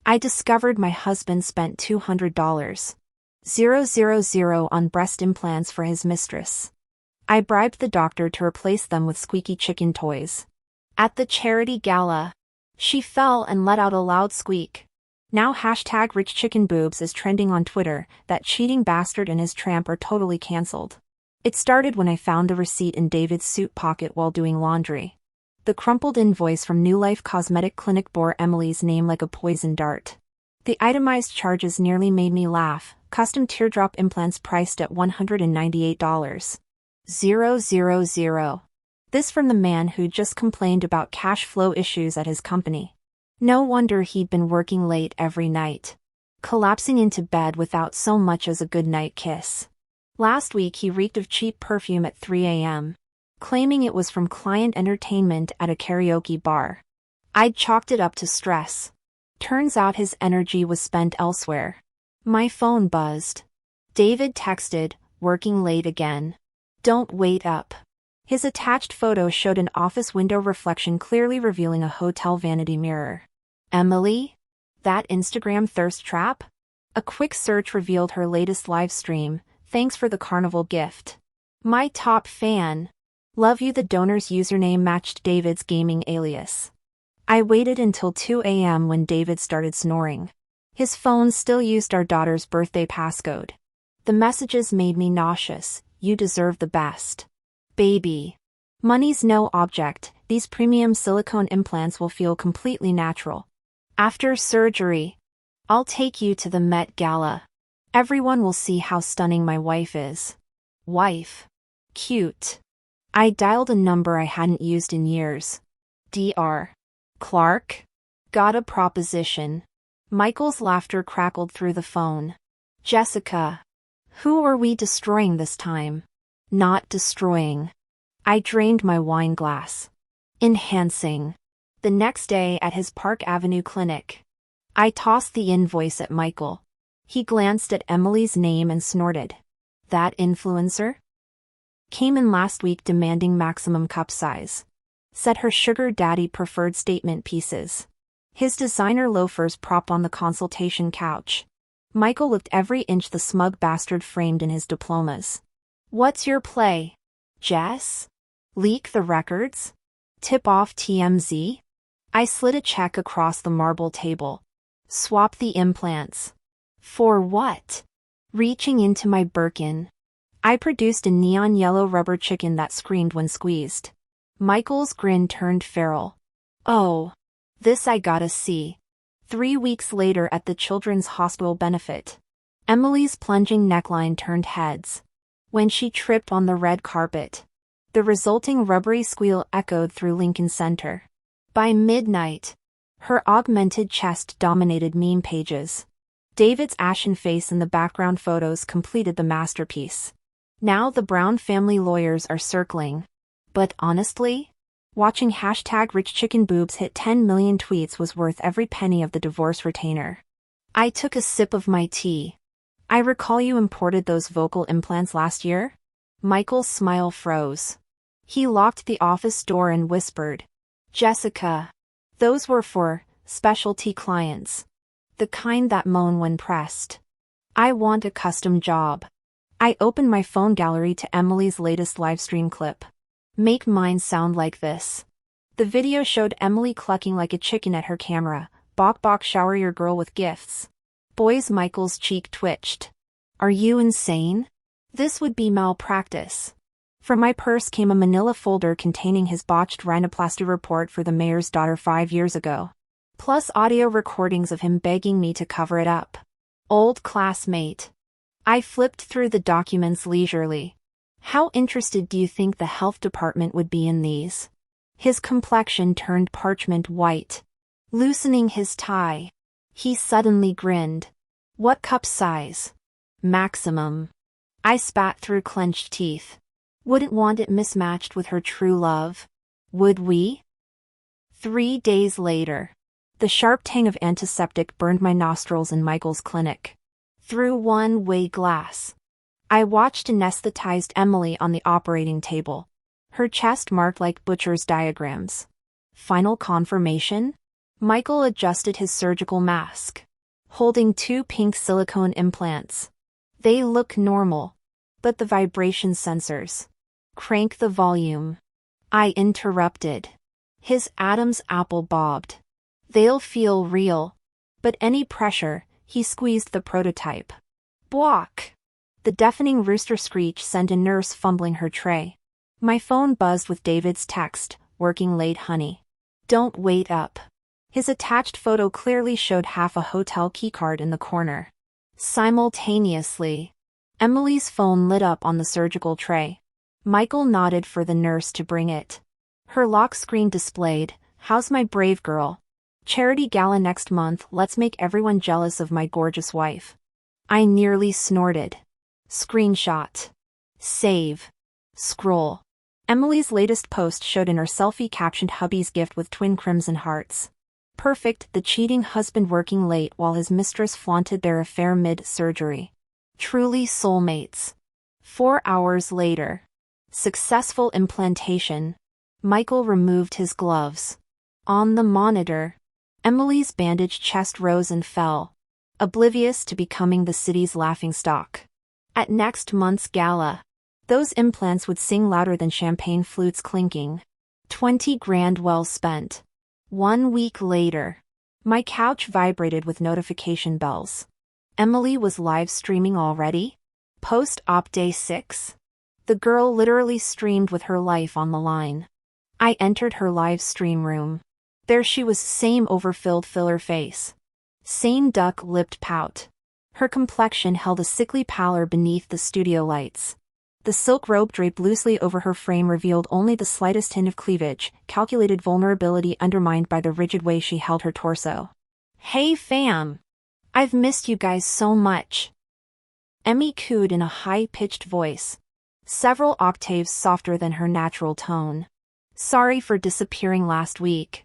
I discovered my husband spent $200,000 on breast implants for his mistress. I bribed the doctor to replace them with squeaky chicken toys. At the charity gala, she fell and let out a loud squeak. Now #RichChickenBoobs is trending on Twitter. That cheating bastard and his tramp are totally cancelled. It started when I found the receipt in David's suit pocket while doing laundry. The crumpled invoice from New Life Cosmetic Clinic bore Emily's name like a poison dart. The itemized charges nearly made me laugh. Custom teardrop implants priced at $198,000. This from the man who just complained about cash flow issues at his company. No wonder he'd been working late every night, collapsing into bed without so much as a goodnight kiss. Last week he reeked of cheap perfume at 3 a.m., claiming it was from client entertainment at a karaoke bar. I'd chalked it up to stress. Turns out his energy was spent elsewhere. My phone buzzed. David texted, "Working late again. Don't wait up." His attached photo showed an office window reflection clearly revealing a hotel vanity mirror. Emily? That Instagram thirst trap? A quick search revealed her latest live stream. "Thanks for the carnival gift. My top fan. Love you." The donor's username matched David's gaming alias. I waited until 2 a.m. when David started snoring. His phone still used our daughter's birthday passcode. The messages made me nauseous. "You deserve the best. Baby. Money's no object. These premium silicone implants will feel completely natural. After surgery, I'll take you to the Met Gala. Everyone will see how stunning my wife is." Wife. Cute. I dialed a number I hadn't used in years. Dr. Clark? Got a proposition. Michael's laughter crackled through the phone. "Jessica. Who are we destroying this time?" "Not destroying." I drained my wine glass. "Enhancing." The next day at his Park Avenue clinic, I tossed the invoice at Michael. He glanced at Emily's name and snorted. "That influencer?" Came in last week demanding maximum cup size. Said her sugar daddy preferred statement pieces. His designer loafers propped on the consultation couch. Michael looked every inch the smug bastard framed in his diplomas. "What's your play, Jess? Leak the records? Tip off TMZ?" I slid a check across the marble table. "Swap the implants." "For what?" Reaching into my Birkin, I produced a neon yellow rubber chicken that screamed when squeezed. Michael's grin turned feral. "Oh, this I gotta see." 3 weeks later at the Children's Hospital benefit, Emily's plunging neckline turned heads. When she tripped on the red carpet, the resulting rubbery squeal echoed through Lincoln Center. By midnight, her augmented chest dominated meme pages. David's ashen face in the background photos completed the masterpiece. Now the Brown family lawyers are circling. But honestly, watching #RichChickenBoobs hit 10 million tweets was worth every penny of the divorce retainer. I took a sip of my tea. "I recall you imported those vocal implants last year?" Michael's smile froze. He locked the office door and whispered, "Jessica, those were for specialty clients. The kind that moan when pressed. I want a custom job." I opened my phone gallery to Emily's latest livestream clip. "Make mine sound like this." The video showed Emily clucking like a chicken at her camera. "Bok bok, shower your girl with gifts." Boys, Michael's cheek twitched. "Are you insane? This would be malpractice." From my purse came a manila folder containing his botched rhinoplasty report for the mayor's daughter 5 years ago, plus audio recordings of him begging me to cover it up. Old classmate. I flipped through the documents leisurely. How interested do you think the health department would be in these? His complexion turned parchment white. Loosening his tie, he suddenly grinned. "What cup size?" "Maximum." I spat through clenched teeth. Wouldn't want it mismatched with her true love. Would we? 3 days later, the sharp tang of antiseptic burned my nostrils in Michael's clinic. Through one-way glass, I watched anesthetized Emily on the operating table, her chest marked like butcher's diagrams. Final confirmation? Michael adjusted his surgical mask, holding 2 pink silicone implants. They look normal. But the vibration sensors. Crank the volume. I interrupted. His Adam's apple bobbed. They'll feel real. But any pressure, he squeezed the prototype. Bwok! The deafening rooster screech sent a nurse fumbling her tray. My phone buzzed with David's text, "Working late, honey. Don't wait up." His attached photo clearly showed half a hotel keycard in the corner. Simultaneously, Emily's phone lit up on the surgical tray. Michael nodded for the nurse to bring it. Her lock screen displayed, "How's my brave girl? Charity gala next month, let's make everyone jealous of my gorgeous wife." I nearly snorted. Screenshot. Save. Scroll. Emily's latest post showed in her selfie captioned hubby's gift with twin crimson hearts. Perfect, the cheating husband working late while his mistress flaunted their affair mid-surgery. Truly soulmates. 4 hours later. Successful implantation. Michael removed his gloves. On the monitor, Emily's bandaged chest rose and fell, oblivious to becoming the city's laughingstock. At next month's gala, those implants would sing louder than champagne flutes clinking. 20 grand well spent. 1 week later, my couch vibrated with notification bells. Emily was live streaming already? Post-op day 6? The girl literally streamed with her life on the line. I entered her live stream room. There she was, same overfilled filler face. Same duck-lipped pout. Her complexion held a sickly pallor beneath the studio lights. The silk robe draped loosely over her frame revealed only the slightest hint of cleavage, calculated vulnerability undermined by the rigid way she held her torso. "Hey fam! I've missed you guys so much." Emmy cooed in a high-pitched voice, several octaves softer than her natural tone. "Sorry for disappearing last week.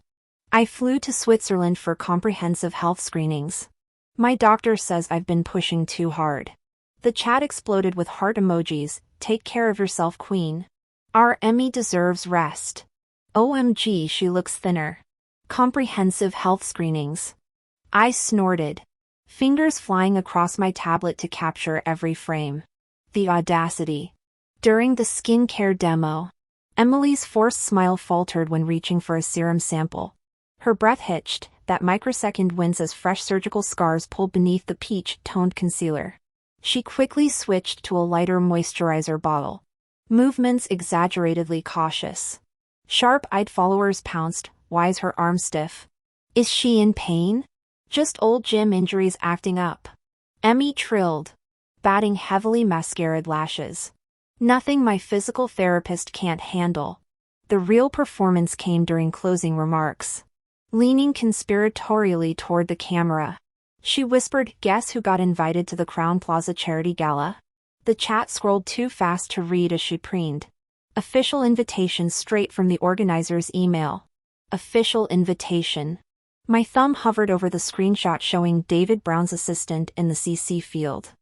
I flew to Switzerland for comprehensive health screenings. My doctor says I've been pushing too hard." The chat exploded with heart emojis. "Take care of yourself, queen. Our Emmy deserves rest. OMG, she looks thinner. Comprehensive health screenings." I snorted, fingers flying across my tablet to capture every frame. The audacity. During the skincare demo, Emily's forced smile faltered when reaching for a serum sample. Her breath hitched, that microsecond wince as fresh surgical scars pulled beneath the peach-toned concealer. She quickly switched to a lighter moisturizer bottle. Movements exaggeratedly cautious. Sharp-eyed followers pounced, why's her arm stiff? Is she in pain? Just old gym injuries acting up. Emmy trilled, batting heavily mascaraed lashes. Nothing my physical therapist can't handle. The real performance came during closing remarks. Leaning conspiratorially toward the camera, she whispered, "Guess who got invited to the Crown Plaza charity gala?" The chat scrolled too fast to read as she preened. Official invitation straight from the organizer's email. Official invitation. My thumb hovered over the screenshot showing David Brown's assistant in the CC field.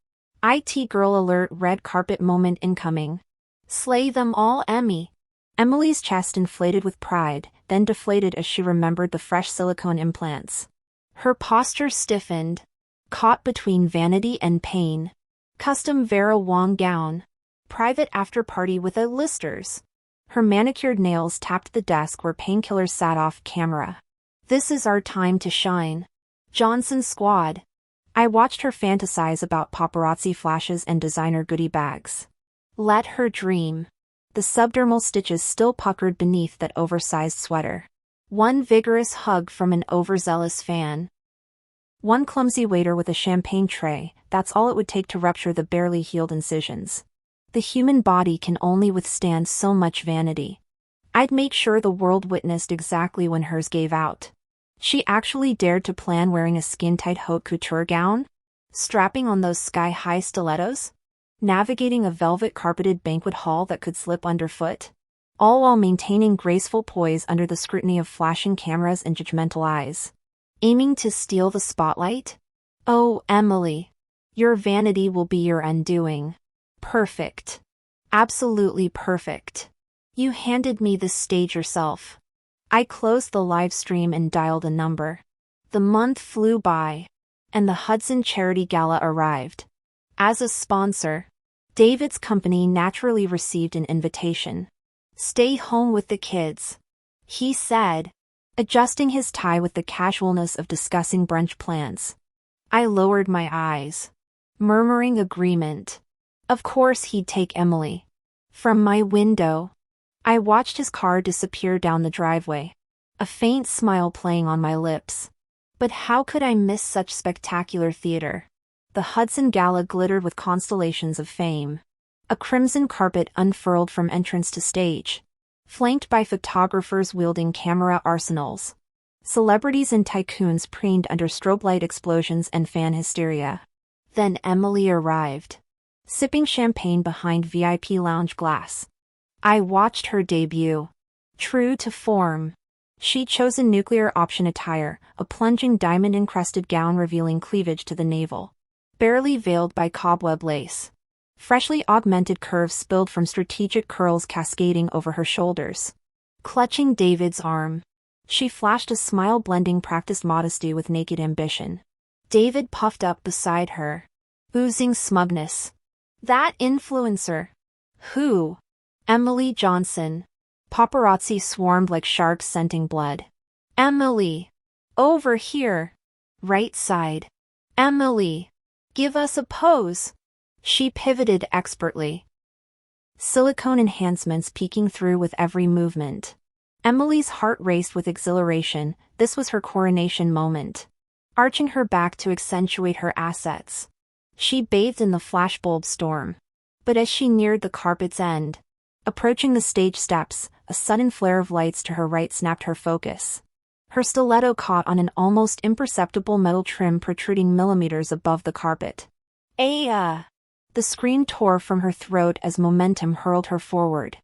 IT girl alert, red carpet moment incoming. Slay them all, Emmy. Emily's chest inflated with pride, then deflated as she remembered the fresh silicone implants. Her posture stiffened, caught between vanity and pain. Custom Vera Wang gown. Private after party with A-listers. Her manicured nails tapped the desk where painkillers sat off camera. This is our time to shine. Johnson Squad. I watched her fantasize about paparazzi flashes and designer goodie bags. Let her dream. The subdermal stitches still puckered beneath that oversized sweater. One vigorous hug from an overzealous fan. One clumsy waiter with a champagne tray, that's all it would take to rupture the barely healed incisions. The human body can only withstand so much vanity. I'd make sure the world witnessed exactly when hers gave out. She actually dared to plan wearing a skin-tight haute couture gown? Strapping on those sky-high stilettos? Navigating a velvet-carpeted banquet hall that could slip underfoot? All while maintaining graceful poise under the scrutiny of flashing cameras and judgmental eyes. Aiming to steal the spotlight? Oh, Emily. Your vanity will be your undoing. Perfect. Absolutely perfect. You handed me this stage yourself. I closed the live stream and dialed a number. The month flew by, and the Hudson Charity Gala arrived. As a sponsor, David's company naturally received an invitation. "Stay home with the kids," he said, adjusting his tie with the casualness of discussing brunch plans. I lowered my eyes, murmuring agreement. Of course he'd take Emily. From my window, I watched his car disappear down the driveway, a faint smile playing on my lips. But how could I miss such spectacular theater? The Hudson Gala glittered with constellations of fame. A crimson carpet unfurled from entrance to stage, flanked by photographers wielding camera arsenals. Celebrities and tycoons preened under strobe light explosions and fan hysteria. Then Emily arrived, sipping champagne behind VIP lounge glass. I watched her debut. True to form, she'd chosen nuclear option attire, a plunging diamond-encrusted gown revealing cleavage to the navel, barely veiled by cobweb lace. Freshly augmented curves spilled from strategic curls cascading over her shoulders. Clutching David's arm, she flashed a smile blending practiced modesty with naked ambition. David puffed up beside her, oozing smugness. That influencer. Who? Emily Johnson. Paparazzi swarmed like sharks scenting blood. Emily. Over here. Right side. Emily. Give us a pose. She pivoted expertly, silicone enhancements peeking through with every movement. Emily's heart raced with exhilaration. This was her coronation moment. Arching her back to accentuate her assets, she bathed in the flashbulb storm. But as she neared the carpet's end, approaching the stage steps, a sudden flare of lights to her right snapped her focus. Her stiletto caught on an almost imperceptible metal trim protruding millimeters above the carpet. Aya! The scream tore from her throat as momentum hurled her forward.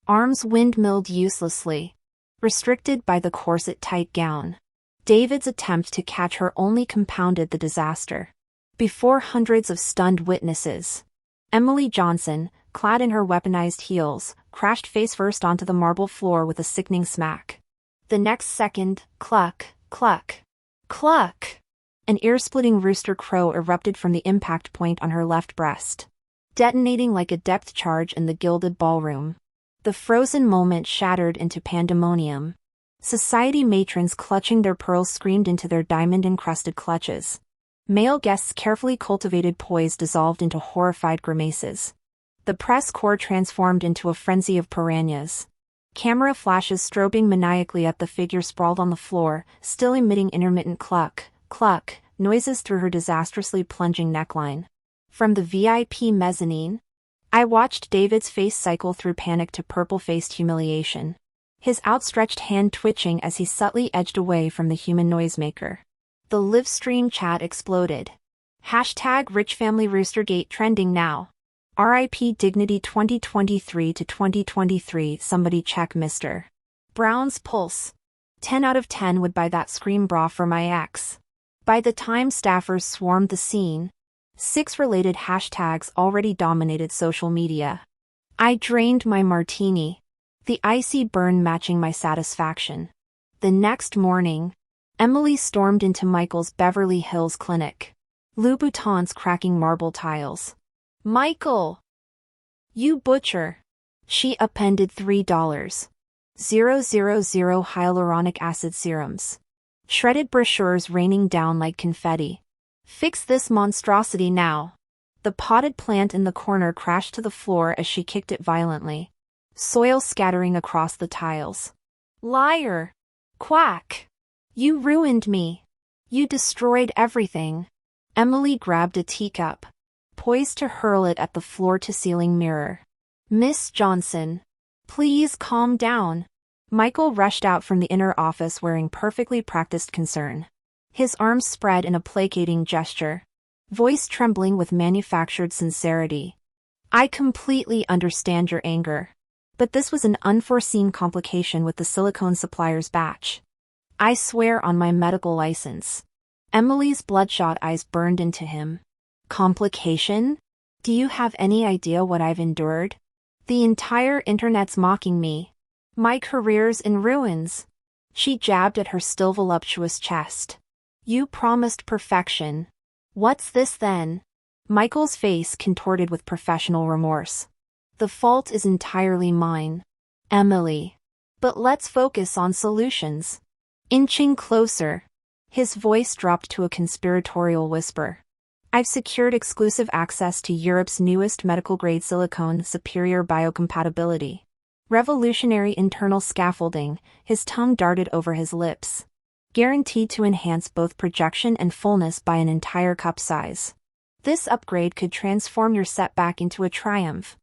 Arms windmilled uselessly, restricted by the corset-tight gown. David's attempt to catch her only compounded the disaster. Before hundreds of stunned witnesses, Emily Johnson, clad in her weaponized heels, crashed face-first onto the marble floor with a sickening smack. The next second, cluck, cluck, cluck! An ear-splitting rooster crow erupted from the impact point on her left breast, detonating like a depth charge in the gilded ballroom. The frozen moment shattered into pandemonium. Society matrons clutching their pearls screamed into their diamond-encrusted clutches. Male guests' carefully cultivated poise dissolved into horrified grimaces. The press corps transformed into a frenzy of piranhas. Camera flashes strobing maniacally at the figure sprawled on the floor, still emitting intermittent cluck, cluck, noises through her disastrously plunging neckline. From the VIP mezzanine, I watched David's face cycle through panic to purple-faced humiliation, his outstretched hand twitching as he subtly edged away from the human noisemaker. The live stream chat exploded. #RichFamilyRoostergate trending now. RIP Dignity 2023 to 2023. Somebody check Mr. Brown's pulse. 10 out of 10 would buy that scream bra for my ex. By the time staffers swarmed the scene, 6 related hashtags already dominated social media. I drained my martini, the icy burn matching my satisfaction. The next morning, Emily stormed into Michael's Beverly Hills clinic, Louboutins cracking marble tiles. "Michael! You butcher!" She appended $3,000 hyaluronic acid serums, shredded brochures raining down like confetti. "Fix this monstrosity now." The potted plant in the corner crashed to the floor as she kicked it violently, soil scattering across the tiles. "Liar! Quack! You ruined me. You destroyed everything." Emily grabbed a teacup, poised to hurl it at the floor-to-ceiling mirror. "Miss Johnson, please calm down." Michael rushed out from the inner office wearing perfectly practiced concern, his arms spread in a placating gesture, voice trembling with manufactured sincerity. "I completely understand your anger, but this was an unforeseen complication with the silicone supplier's batch. I swear on my medical license." Emily's bloodshot eyes burned into him. "Complication? Do you have any idea what I've endured? The entire internet's mocking me. My career's in ruins. She jabbed at her still voluptuous chest. You promised perfection. What's this then? Michael's face contorted with professional remorse. The fault is entirely mine, Emily. But let's focus on solutions. Inching closer, his voice dropped to a conspiratorial whisper. I've secured exclusive access to Europe's newest medical-grade silicone superior biocompatibility. Revolutionary internal scaffolding, his tongue darted over his lips. Guaranteed to enhance both projection and fullness by an entire cup size. This upgrade could transform your setback into a triumph.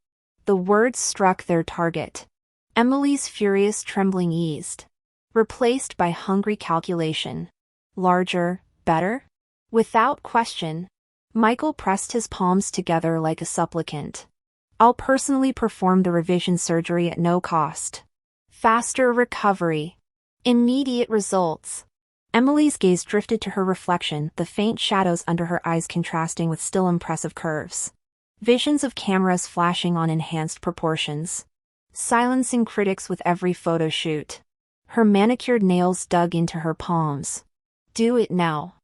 The words struck their target. Emily's furious trembling eased. Replaced by hungry calculation. Larger, better? Without question. Michael pressed his palms together like a supplicant. I'll personally perform the revision surgery at no cost. Faster recovery. Immediate results. Emily's gaze drifted to her reflection, the faint shadows under her eyes contrasting with still impressive curves. Visions of cameras flashing on enhanced proportions. Silencing critics with every photo shoot. Her manicured nails dug into her palms. Do it now.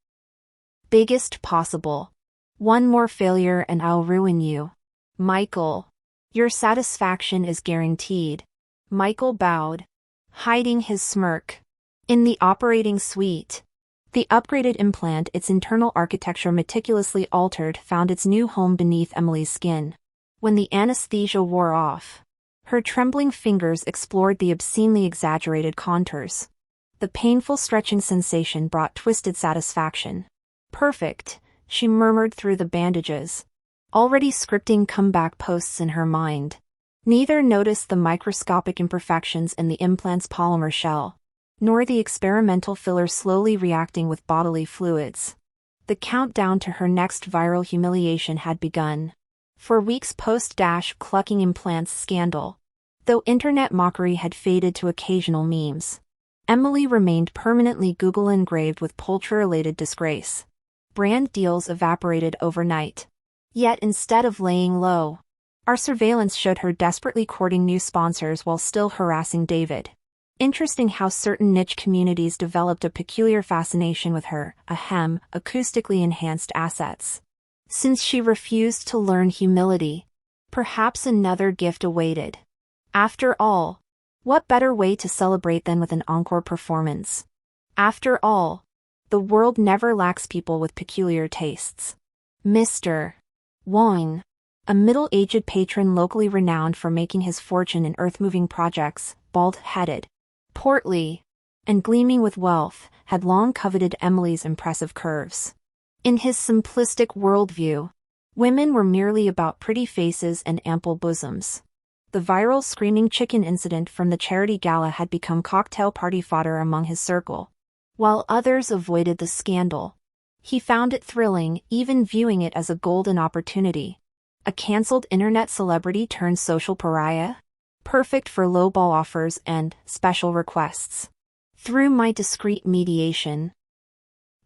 Biggest possible. One more failure and I'll ruin you. Michael. Your satisfaction is guaranteed. Michael bowed, hiding his smirk. In the operating suite, the upgraded implant, its internal architecture meticulously altered, found its new home beneath Emily's skin. When the anesthesia wore off, her trembling fingers explored the obscenely exaggerated contours. The painful stretching sensation brought twisted satisfaction. Perfect, she murmured through the bandages, already scripting comeback posts in her mind. Neither noticed the microscopic imperfections in the implant's polymer shell, nor the experimental filler slowly reacting with bodily fluids. The countdown to her next viral humiliation had begun. For weeks post-clucking implants scandal. Though internet mockery had faded to occasional memes, Emily remained permanently Google engraved with poultry-related disgrace. Brand deals evaporated overnight. Yet instead of laying low, our surveillance showed her desperately courting new sponsors while still harassing David. Interesting how certain niche communities developed a peculiar fascination with her, acoustically enhanced assets. Since she refused to learn humility, perhaps another gift awaited. After all, what better way to celebrate than with an encore performance? After all, the world never lacks people with peculiar tastes. Mr. Wang, a middle-aged patron locally renowned for making his fortune in earth-moving projects, bald-headed, portly, and gleaming with wealth, had long coveted Emily's impressive curves. In his simplistic worldview, women were merely about pretty faces and ample bosoms. The viral screaming chicken incident from the charity gala had become cocktail party fodder among his circle. While others avoided the scandal, he found it thrilling, even viewing it as a golden opportunity. A cancelled internet celebrity turned social pariah? Perfect for lowball offers and special requests. Through my discreet mediation,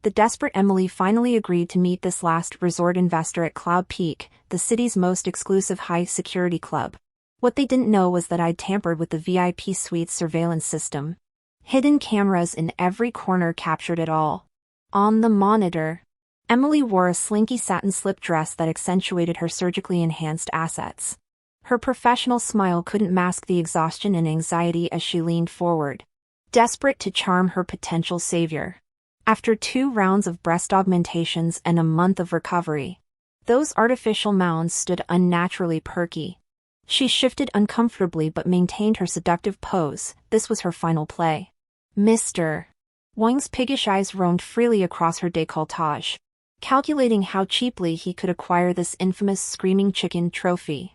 the desperate Emily finally agreed to meet this last resort investor at Cloud Peak, the city's most exclusive high-security club. What they didn't know was that I'd tampered with the VIP suite's surveillance system. Hidden cameras in every corner captured it all. On the monitor, Emily wore a slinky satin slip dress that accentuated her surgically enhanced assets. Her professional smile couldn't mask the exhaustion and anxiety as she leaned forward, desperate to charm her potential savior. After 2 rounds of breast augmentations and a month of recovery, those artificial mounds stood unnaturally perky. She shifted uncomfortably but maintained her seductive pose. This was her final play. Mr. Wang's piggish eyes roamed freely across her décolletage, calculating how cheaply he could acquire this infamous screaming chicken trophy.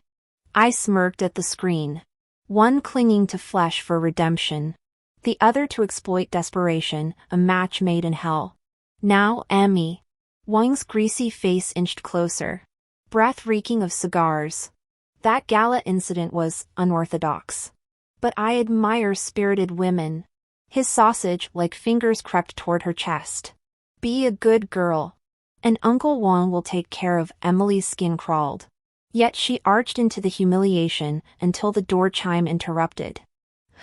I smirked at the screen, one clinging to flesh for redemption, the other to exploit desperation, a match made in hell. Now, Emmy. Wang's greasy face inched closer, breath reeking of cigars. That gala incident was unorthodox. But I admire spirited women. His sausage-like fingers crept toward her chest. Be a good girl, and Uncle Wang will take care of. Emily's skin crawled. Yet she arched into the humiliation until the door chime interrupted.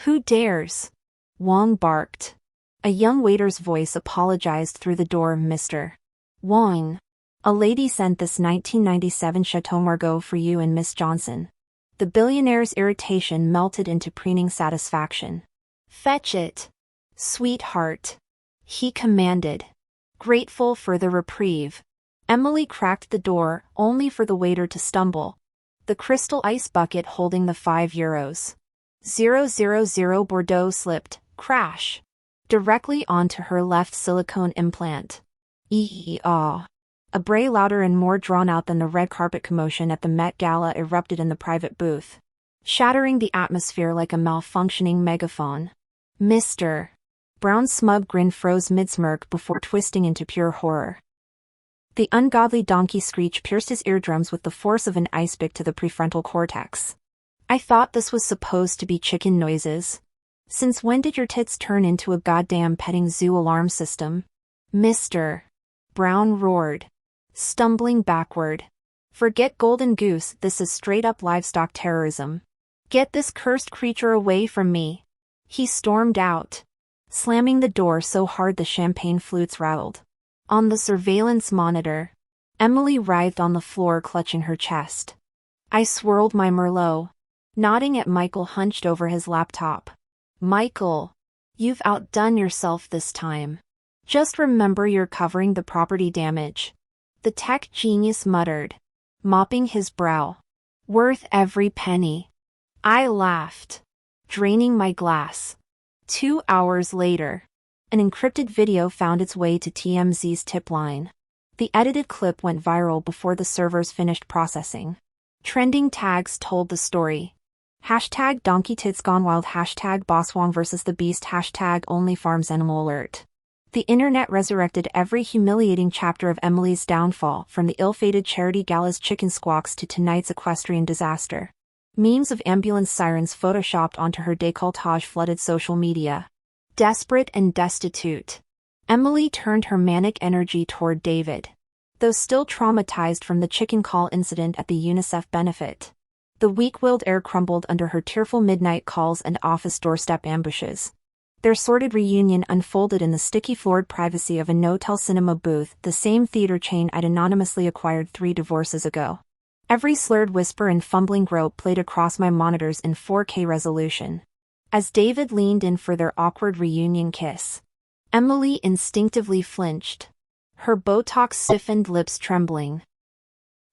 Who dares? Wang barked. A young waiter's voice apologized through the door. Mr. Wong. A lady sent this 1997 Chateau Margaux for you and Miss Johnson. The billionaire's irritation melted into preening satisfaction. Fetch it, sweetheart, he commanded. Grateful for the reprieve, Emily cracked the door, only for the waiter to stumble. The crystal ice bucket holding the €5. 000 Bordeaux slipped, crash, directly onto her left silicone implant. Ee-ah. A bray louder and more drawn out than the red carpet commotion at the Met Gala erupted in the private booth, shattering the atmosphere like a malfunctioning megaphone. Mr. Brown's smug grin froze mid-smirk before twisting into pure horror. The ungodly donkey screech pierced his eardrums with the force of an ice pick to the prefrontal cortex. I thought this was supposed to be chicken noises. Since when did your tits turn into a goddamn petting zoo alarm system? Mr. Brown roared, stumbling backward. Forget golden goose, this is straight-up livestock terrorism. Get this cursed creature away from me. He stormed out, slamming the door so hard the champagne flutes rattled. On the surveillance monitor, Emily writhed on the floor clutching her chest. I swirled my Merlot, nodding at Michael hunched over his laptop. Michael, you've outdone yourself this time. Just remember you're covering the property damage. The tech genius muttered, mopping his brow. Worth every penny. I laughed, draining my glass. 2 hours later, an encrypted video found its way to TMZ's tip line. The edited clip went viral before the servers finished processing. Trending tags told the story. Hashtag donkey tits gone wild, hashtag boss Wong versus the beast, hashtag only farms animal alert. The internet resurrected every humiliating chapter of Emily's downfall, from the ill-fated charity gala's chicken squawks to tonight's equestrian disaster. Memes of ambulance sirens photoshopped onto her décolletage flooded social media. Desperate and destitute, Emily turned her manic energy toward David. Though still traumatized from the chicken call incident at the UNICEF benefit, the weak-willed air crumbled under her tearful midnight calls and office doorstep ambushes. Their sordid reunion unfolded in the sticky-floored privacy of a no-tell cinema booth, the same theater chain I'd anonymously acquired 3 divorces ago. Every slurred whisper and fumbling grope played across my monitors in 4K resolution. As David leaned in for their awkward reunion kiss, Emily instinctively flinched, her Botox-stiffened lips trembling.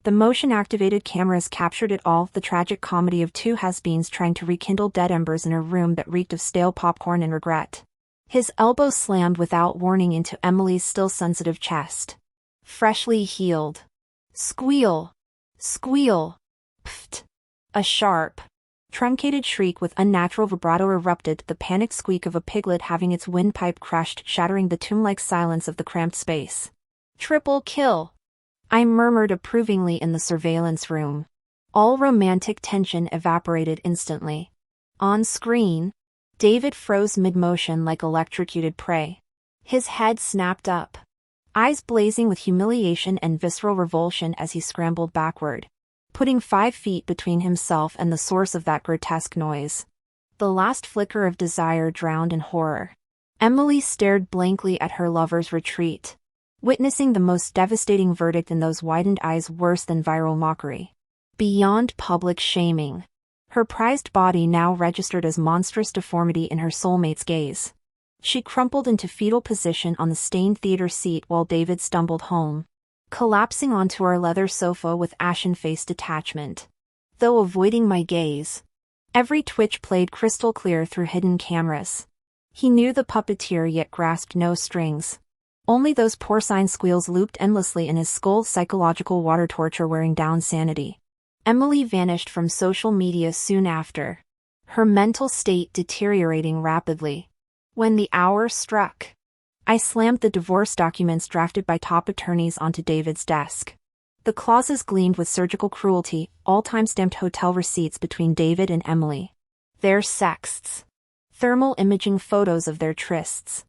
The motion-activated cameras captured it all, the tragic comedy of 2 has-beens trying to rekindle dead embers in a room that reeked of stale popcorn and regret. His elbow slammed without warning into Emily's still sensitive chest. Freshly healed. Squeal. Squeal. Pfft. A sharp, truncated shriek with unnatural vibrato erupted, the panicked squeak of a piglet having its windpipe crushed, shattering the tomb-like silence of the cramped space. Triple kill, I murmured approvingly in the surveillance room. All romantic tension evaporated instantly. On screen, David froze mid-motion like electrocuted prey. His head snapped up, eyes blazing with humiliation and visceral revulsion as he scrambled backward, putting 5 feet between himself and the source of that grotesque noise. The last flicker of desire drowned in horror. Emily stared blankly at her lover's retreat, witnessing the most devastating verdict in those widened eyes, worse than viral mockery. Beyond public shaming, her prized body now registered as monstrous deformity in her soulmate's gaze. She crumpled into fetal position on the stained theater seat while David stumbled home, collapsing onto our leather sofa with ashen-faced detachment. Though avoiding my gaze, every twitch played crystal clear through hidden cameras. He knew the puppeteer yet grasped no strings. Only those porcine squeals looped endlessly in his skull, psychological water torture wearing down sanity. Emily vanished from social media soon after, her mental state deteriorating rapidly. When the hour struck, I slammed the divorce documents drafted by top attorneys onto David's desk. The clauses gleamed with surgical cruelty, all time-stamped hotel receipts between David and Emily. Their sexts. Thermal imaging photos of their trysts.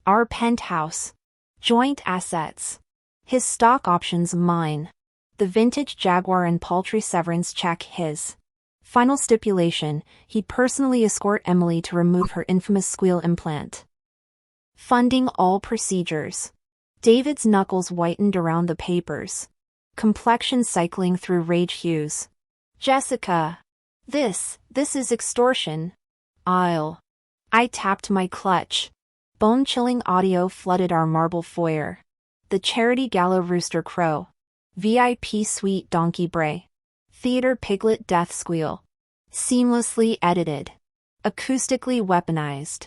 Our penthouse. Joint assets. His stock options mine. The vintage Jaguar and paltry severance check his. Final stipulation, he'd personally escort Emily to remove her infamous squeal implant. Funding all procedures. David's knuckles whitened around the papers. Complexion cycling through rage hues. Jessica. This is extortion. I tapped my clutch. Bone-chilling audio flooded our marble foyer. The charity gala rooster crow. VIP suite donkey bray. Theater piglet death squeal. Seamlessly edited. Acoustically weaponized.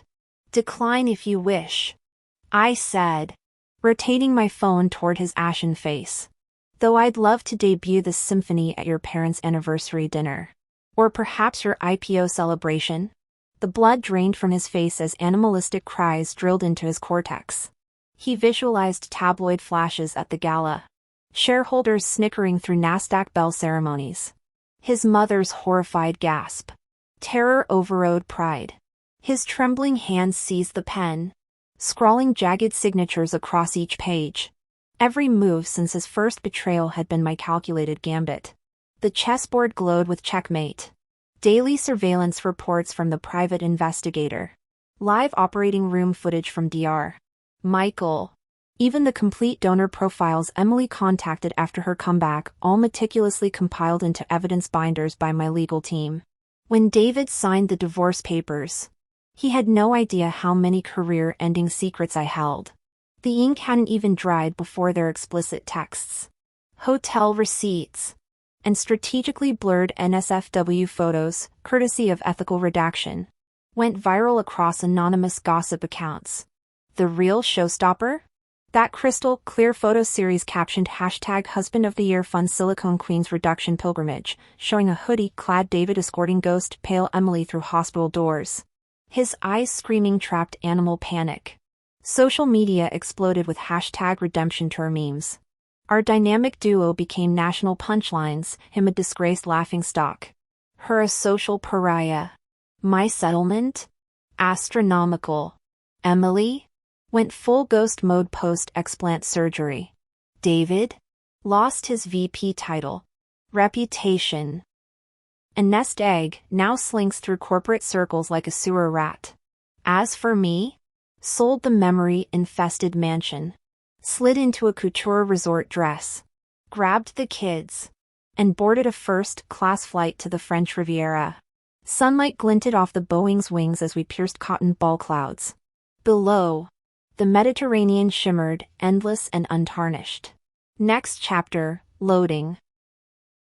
Decline if you wish. I said, rotating my phone toward his ashen face. Though I'd love to debut this symphony at your parents' anniversary dinner. Or perhaps your IPO celebration? The blood drained from his face as animalistic cries drilled into his cortex. He visualized tabloid flashes at the gala. Shareholders snickering through NASDAQ bell ceremonies. His mother's horrified gasp. Terror overrode pride. His trembling hands seized the pen, scrawling jagged signatures across each page. Every move since his first betrayal had been my calculated gambit. The chessboard glowed with checkmate. Daily surveillance reports from the private investigator. Live operating room footage from Dr. Michael. Even the complete donor profiles Emily contacted after her comeback, all meticulously compiled into evidence binders by my legal team. When David signed the divorce papers, he had no idea how many career-ending secrets I held. The ink hadn't even dried before their explicit texts. Hotel receipts. And strategically blurred NSFW photos, courtesy of ethical redaction, went viral across anonymous gossip accounts. The real showstopper? That crystal clear photo series captioned #Husband of the Year Fun Silicone Queens Reduction Pilgrimage, showing a hoodie-clad David escorting ghost-pale Emily through hospital doors. His eyes screaming trapped animal panic. Social media exploded with #Redemption Tour memes. Our dynamic duo became national punchlines, him a disgraced laughingstock. Her a social pariah. My settlement? Astronomical. Emily? Went full ghost mode post-explant surgery. David? Lost his VP title. Reputation. A nest egg now slinks through corporate circles like a sewer rat. As for me? Sold the memory-infested mansion. Slid into a couture resort dress. Grabbed the kids. And boarded a first-class flight to the French Riviera. Sunlight glinted off the Boeing's wings as we pierced cotton ball clouds. Below, the Mediterranean shimmered, endless and untarnished. Next chapter, loading.